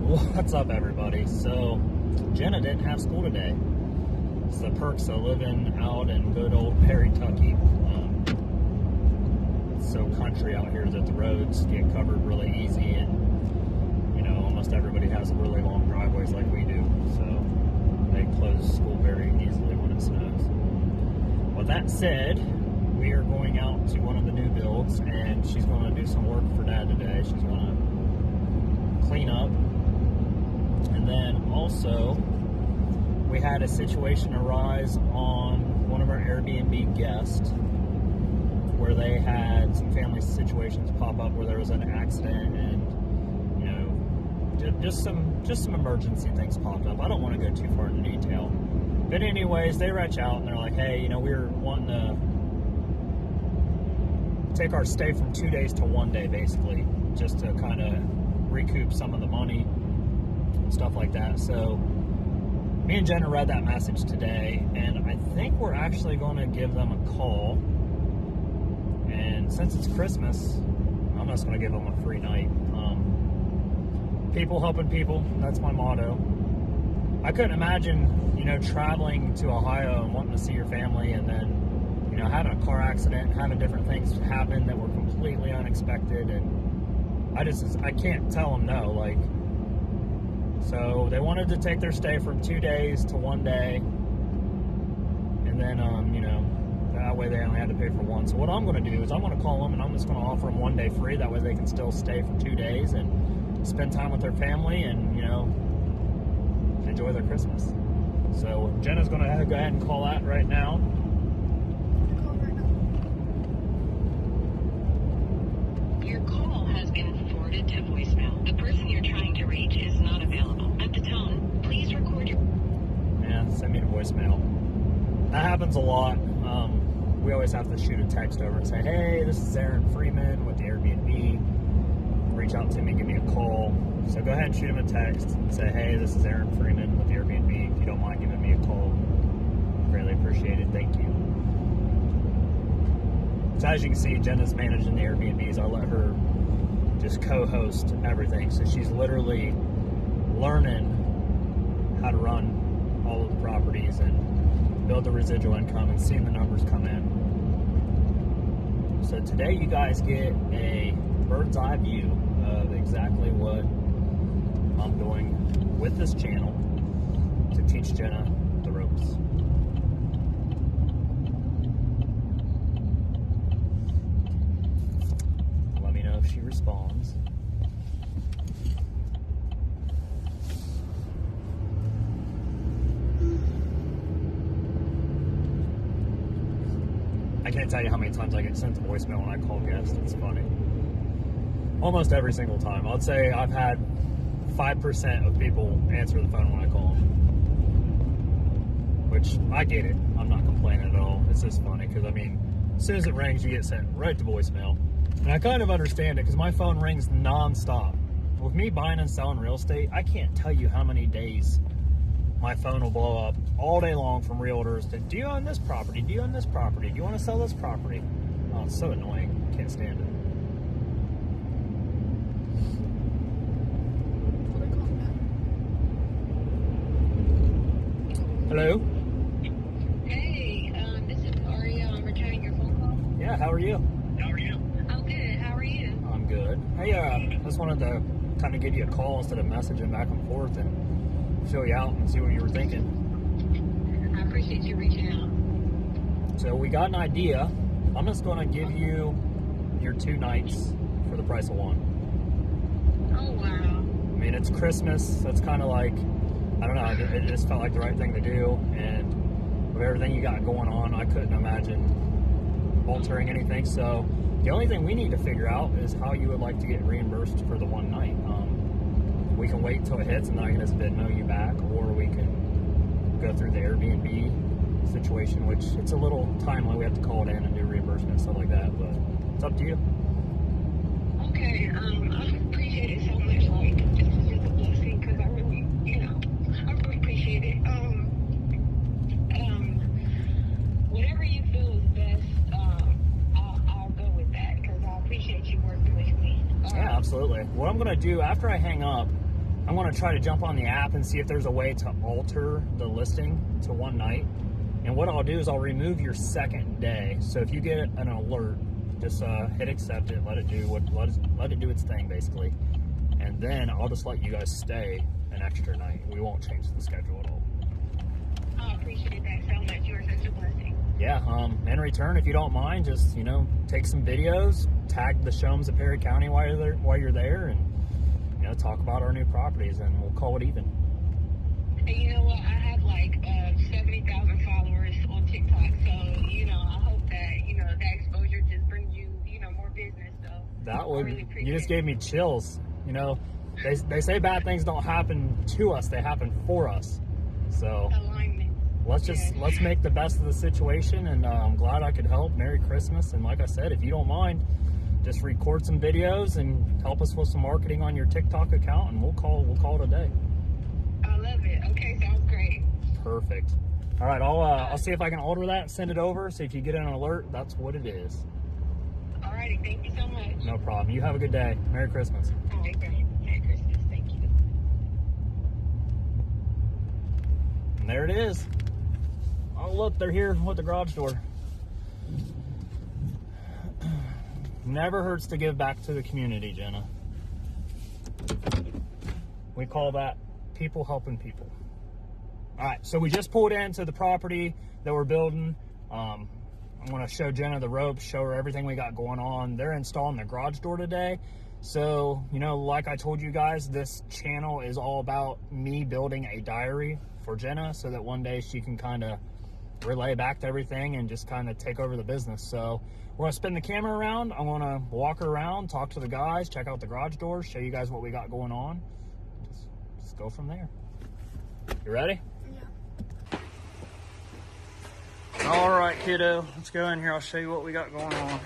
What's up, everybody? So, Jenna didn't have school today. It's the perks of living out in good old Perry, Kentucky. It's so country out here that the roads get covered really easy, and, you know, almost everybody has really long driveways like we do, so they close school very easily when it snows. With that said, we are going out to one of the new builds, and she's going to do some work for Dad today. She's going to clean up. And then also, we had a situation arise on one of our Airbnb guests where they had some family situations pop up where there was an accident and, you know, just some emergency things popped up. I don't want to go too far into detail. But anyways, they reach out and they're like, hey, you know, we're wanting to take our stay from 2 days to 1 day, basically, just to kind of recoup some of the money, stuff like that. So me and Jenna read that message today, and I think we're actually going to give them a call. And since it's Christmas, I'm just going to give them a free night. People helping people, that's my motto. I couldn't imagine, you know, traveling to Ohio and wanting to see your family and then, you know, having a car accident, having different things happen that were completely unexpected, and I can't tell them no. Like, so they wanted to take their stay from 2 days to 1 day, and then, you know, that way they only had to pay for one. So what I'm going to do is I'm going to call them, and I'm just going to offer them 1 day free. That way they can still stay for 2 days and spend time with their family and, you know, enjoy their Christmas. So Jenna's going to go ahead and call that right now. Your call has been forwarded to voicemail. The person you're trying to reach is not available. At the tone, please record your... Yeah, send me a voicemail. That happens a lot. We always have to shoot a text over and say, hey, this is Aaron Freeman with the Airbnb. Reach out to me, give me a call. So go ahead and shoot him a text and say, hey, this is Aaron Freeman with the Airbnb. If you don't mind giving me a call, greatly appreciated. Thank you. So as you can see, Jenna's managing the Airbnbs. I let her just co-host everything. So she's literally learning how to run all of the properties and build the residual income and seeing the numbers come in. So today you guys get a bird's eye view of exactly what I'm doing with this channel to teach Jenna the ropes. Let me know if she responds. I can't tell you how many times I get sent a voicemail when I call guests. It's funny. Almost every single time. I'd say I've had 5% of people answer the phone when I call them. Which, I get it. I'm not complaining at all. It's just funny because, I mean, as soon as it rings, you get sent right to voicemail. And I kind of understand it because my phone rings non-stop. With me buying and selling real estate, I can't tell you how many days my phone will blow up all day long from realtors to, do you own this property? Do you own this property? Do you want to sell this property? Oh, it's so annoying. Can't stand it. Hello? Hey, this is Aria. I'm returning your phone call. Yeah, how are you? How are you? I'm good. How are you? I'm good. Hey, I just wanted to kind of give you a call instead of messaging back and forth and fill you out and see what you were thinking. I appreciate you reaching out. So we got an idea. I'm just going to give you your 2 nights for the price of 1. Oh, wow. I mean, it's Christmas, so it's kind of like, I don't know, it just felt like the right thing to do, and with everything you got going on, I couldn't imagine altering anything. So the only thing we need to figure out is how you would like to get reimbursed for the 1 night. We can wait until it hits and then I can just Venmo you back, or we can go through the Airbnb situation, which it's a little timely. We have to call it in and do reimbursement and stuff like that, but it's up to you. Okay, I appreciate it so much. Like, this is just a blessing because I really, you know, I really appreciate it. Whatever you feel is best, I'll go with that because I appreciate you working with me. Yeah, absolutely. What I'm going to do after I hang up, I'm going to try to jump on the app and see if there's a way to alter the listing to one night. And what I'll do is I'll remove your second day. So if you get an alert, just hit accept it, let it do its thing basically. And then I'll just let you guys stay an extra night. We won't change the schedule at all. I appreciate that so much. You're such a blessing. Yeah, in return, if you don't mind, just, take some videos, tag the Shomes of Perry County while you're there, and, talk about our new properties, and we'll call it even. And you know what? I have like 70,000 followers on TikTok, so, I hope that, that exposure just brings you, more business, so. That would, really you just gave me chills. They say bad things don't happen to us, they happen for us. So. Alignment. Let's make the best of the situation, and I'm glad I could help. Merry Christmas, and like I said, if you don't mind, just record some videos and help us with some marketing on your TikTok account, and we'll call it a day. I love it. Okay, sounds great. Perfect. All right, I'll see if I can alter that and send it over. So if you get an alert, that's what it is. All righty, thank you so much. No problem. You have a good day. Merry Christmas. All right, great. Merry Christmas. Thank you. And there it is. Oh, look, they're here with the garage door. Never hurts to give back to the community, Jenna. We call that people helping people. All right, so we just pulled into the property that we're building. I'm going to show Jenna the ropes, show her everything we got going on. They're installing the garage door today. So, like I told you guys, this channel is all about me building a diary for Jenna so that one day she can kind of relay back to everything and just kind of take over the business. So we're going to spin the camera around. I'm going to walk around, talk to the guys, check out the garage doors, show you guys what we got going on. Just go from there. You ready? Yeah. All right, kiddo. Let's go in here. I'll show you what we got going on.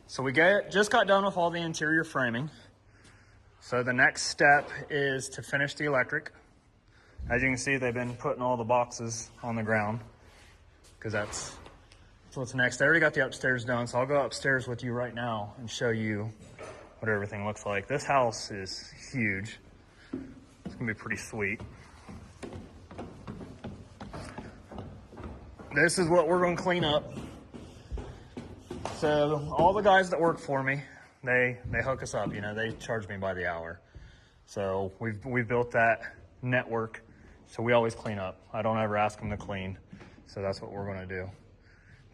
So we just got done with all the interior framing. So the next step is to finish the electric. As you can see, they've been putting all the boxes on the ground because that's what's next. I already got the upstairs done, so I'll go upstairs with you right now and show you what everything looks like. This house is huge. It's gonna be pretty sweet. This is what we're gonna clean up. So all the guys that work for me, they hook us up, they charge me by the hour. So we've built that network. So we always clean up. I don't ever ask them to clean. So that's what we're gonna do.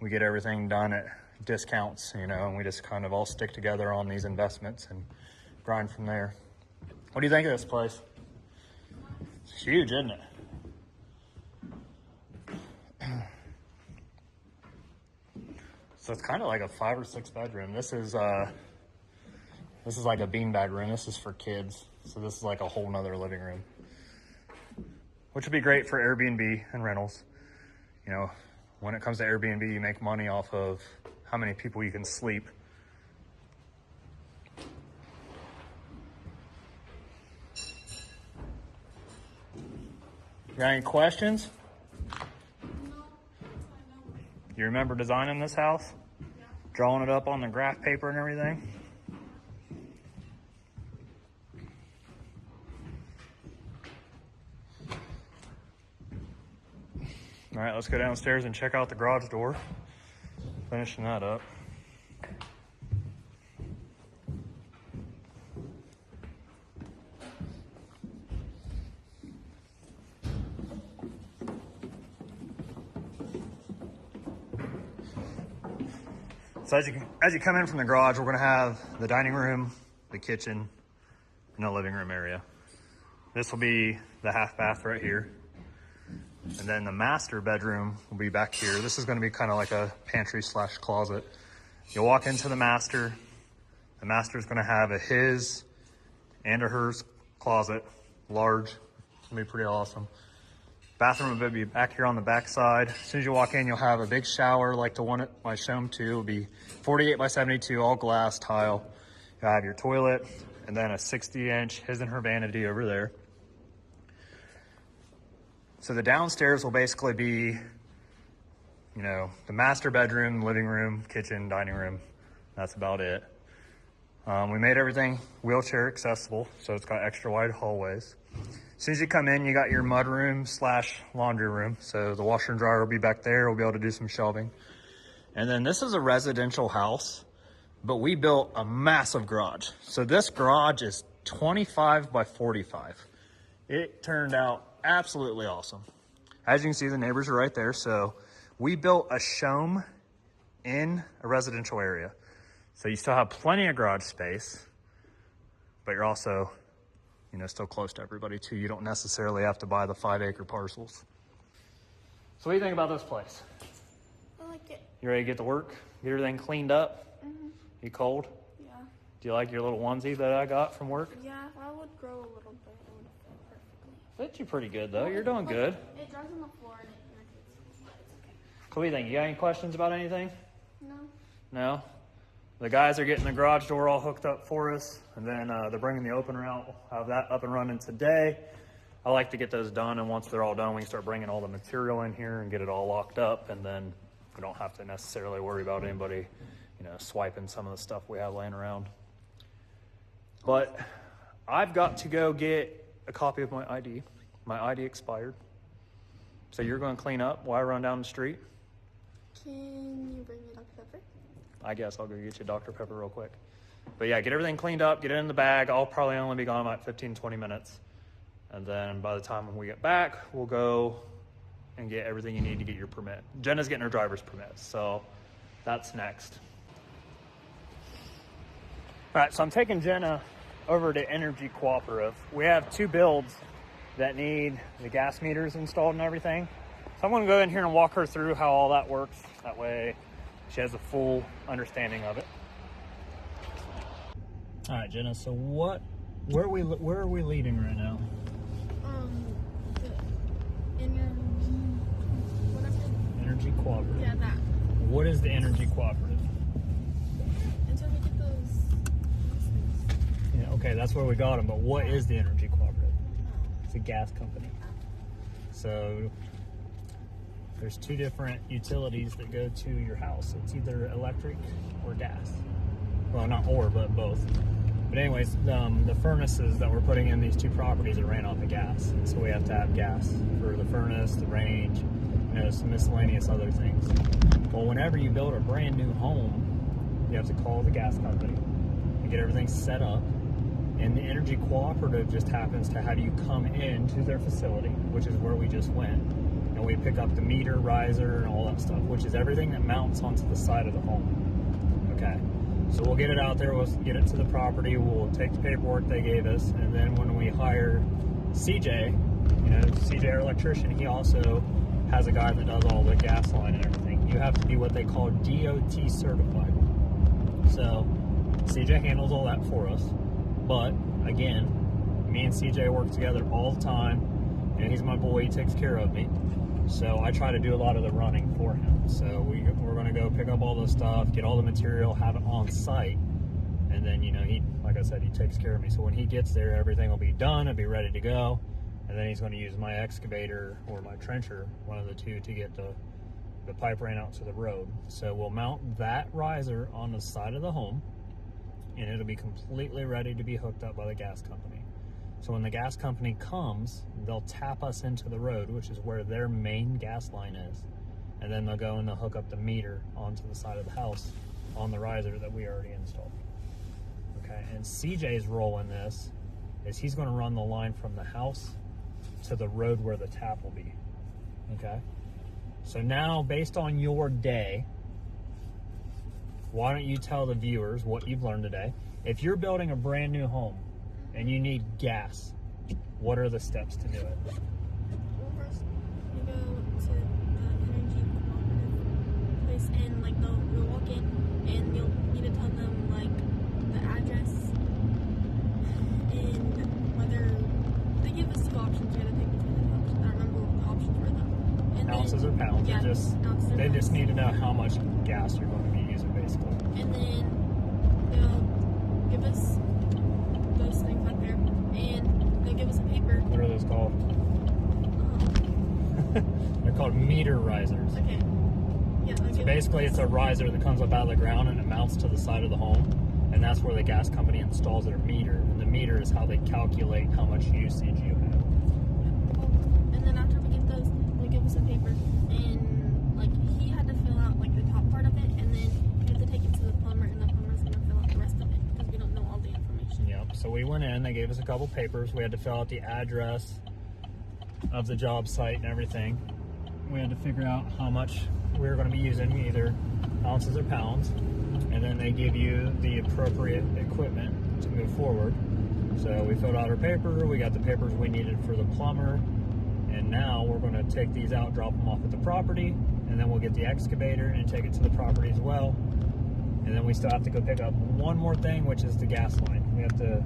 We get everything done at discounts, and we just kind of all stick together on these investments and grind from there. What do you think of this place? It's huge, isn't it? So it's kind of like a 5 or 6 bedroom. This is like a beanbag room. This is for kids. So this is like a whole nother living room, which would be great for Airbnb and rentals. When it comes to Airbnb, you make money off of how many people you can sleep. You got any questions? No. You remember designing this house? Yeah. Drawing it up on the graph paper and everything? All right, let's go downstairs and check out the garage door. Finishing that up. So as you come in from the garage, we're gonna have the dining room, the kitchen, and the living room area. This will be the half bath right here. And then the master bedroom will be back here. This is gonna be kind of like a pantry / closet. You'll walk into the master. The master's gonna have a his and a hers closet, large. It's gonna be pretty awesome. Bathroom will be back here on the back side. As soon as you walk in, you'll have a big shower like the one at my Shome 2. It'll be 48 by 72, all glass tile. You'll have your toilet and then a 60-inch his and her vanity over there. So the downstairs will basically be, the master bedroom, living room, kitchen, dining room. That's about it. We made everything wheelchair accessible, so it's got extra wide hallways. As soon as you come in, you got your mud room / laundry room. So the washer and dryer will be back there. We'll be able to do some shelving. And then this is a residential house, but we built a massive garage. So this garage is 25 by 45. It turned out absolutely awesome. As you can see, the neighbors are right there. So we built a Shome in a residential area. So you still have plenty of garage space, but you're also, you know, still close to everybody too. You don't necessarily have to buy the 5-acre parcels. So what do you think about this place? I like it. You ready to get to work? Get everything cleaned up? Mm-hmm. You cold? Yeah. Do you like your little onesie that I got from work? Yeah, if I would grow a little bit, it would fit perfectly. Fit you pretty good though. You're doing good. It dries on the floor and it irritates me, but it's okay. What do you think? You got any questions about anything? No. No? The guys are getting the garage door all hooked up for us, and then they're bringing the opener out. We'll have that up and running today. I like to get those done, and once they're all done, we can start bringing all the material in here and get it all locked up, and then we don't have to necessarily worry about anybody, you know, swiping some of the stuff we have laying around. But I've got to go get a copy of my ID. My ID expired. So you're going to clean up while I run down the street? Can you bring me Dr. Pepper? I guess I'll go get you Dr. Pepper real quick. But yeah, get everything cleaned up, get it in the bag. I'll probably only be gone about 15, 20 minutes. And then by the time we get back, we'll go and get everything you need to get your permit. Jenna's getting her driver's permit, so that's next. All right, so I'm taking Jenna over to Energy Cooperative. We have 2 builds that need the gas meters installed and everything. So I'm gonna go in here and walk her through how all that works. That way she has a full understanding of it. All right, Jenna, so where are we leading right now? The Energy Cooperative. yeah, that. What is the Energy Cooperative? Until we get those things. Yeah, okay, that's where we got them, but what is the Energy Cooperative? It's a gas company. So there's 2 different utilities that go to your house. It's either electric or gas. Well, not or, but both. But anyways, the furnaces that we're putting in these 2 properties are ran off of gas. So we have to have gas for the furnace, the range, you know, some miscellaneous other things. Well, whenever you build a brand new home, you have to call the gas company and get everything set up. And the Energy Cooperative just happens to have you come into their facility, which is where we just went. And we pick up the meter, riser, and all that stuff, which is everything that mounts onto the side of the home. Okay. So we'll get it out there, we'll get it to the property, we'll take the paperwork they gave us, and then when we hire CJ, you know, CJ our electrician, he also has a guy that does all the gas line and everything. You have to be what they call DOT certified. So CJ handles all that for us. But again, me and CJ work together all the time. You know, he's my boy, he takes care of me. So I try to do a lot of the running for him. So we're gonna go pick up all the stuff, get all the material, have it on site. And then, you know, he, like I said, he takes care of me. So when he gets there, everything will be done, it'll be ready to go. And then he's gonna use my excavator or my trencher, one of the 2, to get the pipe ran out to the road. So we'll mount that riser on the side of the home, and it'll be completely ready to be hooked up by the gas company. So when the gas company comes, they'll tap us into the road, which is where their main gas line is. And then they'll go and they'll hook up the meter onto the side of the house on the riser that we already installed. Okay, and CJ's role in this is he's gonna run the line from the house to the road where the tap will be. Okay? So now, based on your day, why don't you tell the viewers what you've learned today? If you're building a brand new home and you need gas, what are the steps to do it? Well, first you go to the Energy Cooperative place and like you'll walk in and you'll need to tell them like the address and whether they give us 2 options. You gotta pick between the options. I don't remember what the options were though. And Ounces or pounds? Yeah, ounces or they pounds. just need to know how much gas you're going to be using, basically. And then they'll give us those things up there, and they'll give us a paper. What are those called? They're called meter risers. Okay. Yeah. So basically, it's a riser that comes up out of the ground and it mounts to the side of the home. and that's where the gas company installs their meter. And the meter is how they calculate how much usage you have. And then after we get those, they give us a paper, and like he had to fill out like the top part of it, and then we have to take it to the plumber, and the plumber's gonna fill out the rest of it because we don't know all the information. Yep. So we went in. They gave us a couple papers. We had to fill out the address of the job site and everything. We had to figure out how much we were going to be using, either ounces or pounds, and then they give you the appropriate equipment to move forward. So we filled out our paper. We got the papers we needed for the plumber, and now we're going to take these out, drop them off at the property, and then we'll get the excavator and take it to the property as well. And then we still have to go pick up one more thing, which is the gas line. We have to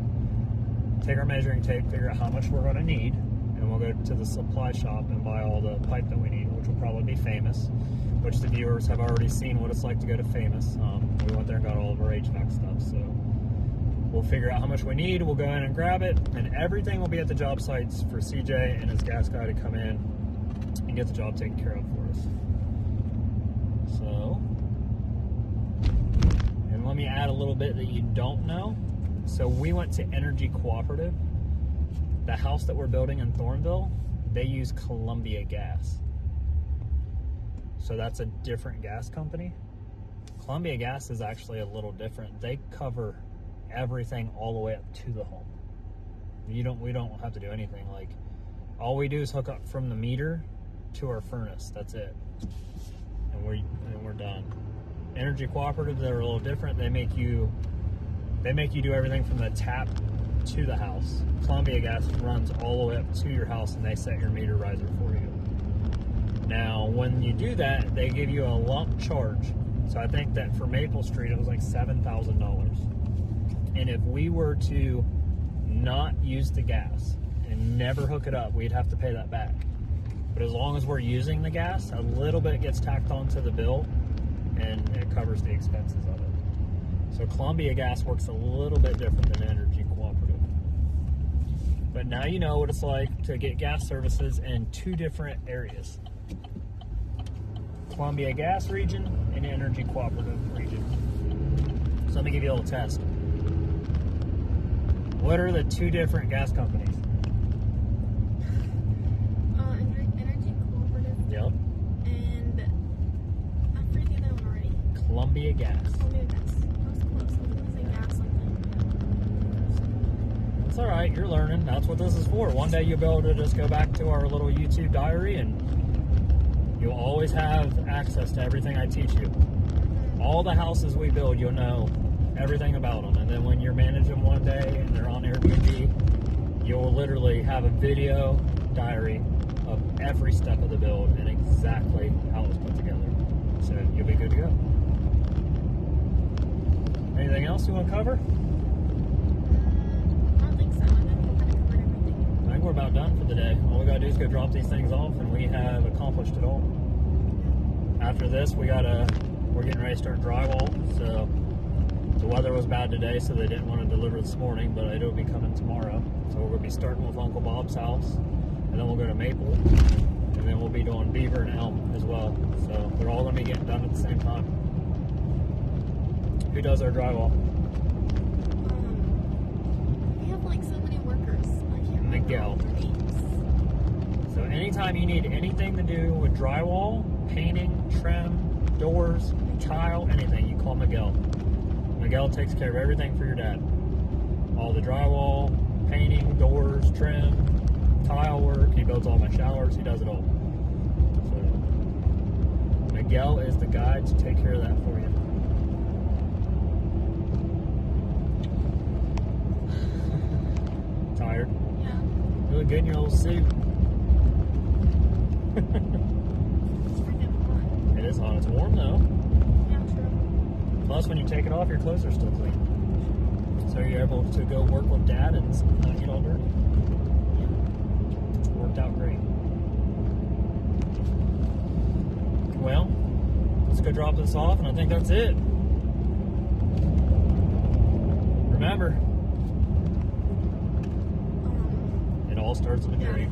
take our measuring tape, figure out how much we're going to need, and we'll go to the supply shop and buy all the pipe that we need, which will probably be Famous, which the viewers have already seen what it's like to go to Famous. We went there and got all of our HVAC stuff, so we'll figure out how much we need. We'll go in and grab it, and everything will be at the job sites for CJ and his gas guy to come in and get the job taken care of for us. So, and let me add a little bit that you don't know. So we went to Energy Cooperative. The house that we're building in Thornville, they use Columbia Gas. So that's a different gas company. Columbia Gas is actually a little different. They cover everything all the way up to the home. We don't have to do anything. Like, all we do is hook up from the meter to our furnace. That's it. And we're done. Energy Cooperative, they're a little different. They make you do everything from the tap to the house. Columbia Gas runs all the way up to your house, and they set your meter riser for you. Now, when you do that, they give you a lump charge. So I think that for Maple Street, it was like $7,000. And if we were to not use the gas and never hook it up, we'd have to pay that back. But as long as we're using the gas, a little bit gets tacked onto the bill, and it covers the expenses of it. So Columbia Gas works a little bit different than Energy Cooperative. But now you know what it's like to get gas services in two different areas. Columbia Gas region and Energy Cooperative region. So let me give you a little test. What are the two different gas companies? Energy Cooperative. Yep. And I forget the other one already. Columbia Gas. Columbia Gas. That was close. I was gonna say gas something. It's all right. You're learning. That's what this is for. One day you'll be able to just go back to our little YouTube diary, and you'll always have access to everything I teach you. All the houses we build, you'll know everything about them. And then when you're managing them one day and they're on Airbnb, you'll literally have a video diary of every step of the build and exactly how it was put together. So you'll be good to go. Anything else you want to cover? I don't think so. I think we kind of covered everything. I think we're about done for the day. All we gotta do is go drop these things off, and we have accomplished it all. After this, we're getting ready to start drywall. So the weather was bad today, so they didn't want to deliver this morning, but it'll be coming tomorrow. So we're gonna be starting with Uncle Bob's house, and then we'll go to Maple, and then we'll be doing Beaver and Elm as well. So they're all gonna be getting done at the same time. Who does our drywall? We have like so many workers. I can't remember Miguel. all their names. So anytime you need anything to do with drywall, painting, trim, doors, tile, anything, you call Miguel. Miguel takes care of everything for your dad. All the drywall, painting, doors, trim, tile work. He builds all my showers. He does it all. So Miguel is the guy to take care of that for you. Tired? Yeah. You look good in your little suit. It's freaking hot. It is hot. It's warm though. Yeah, true. Plus, when you take it off, your clothes are still clean. So you're able to go work with Dad and not get all dirty. It worked out great. Well, let's go drop this off, and I think that's it. Remember, it all starts with a dream.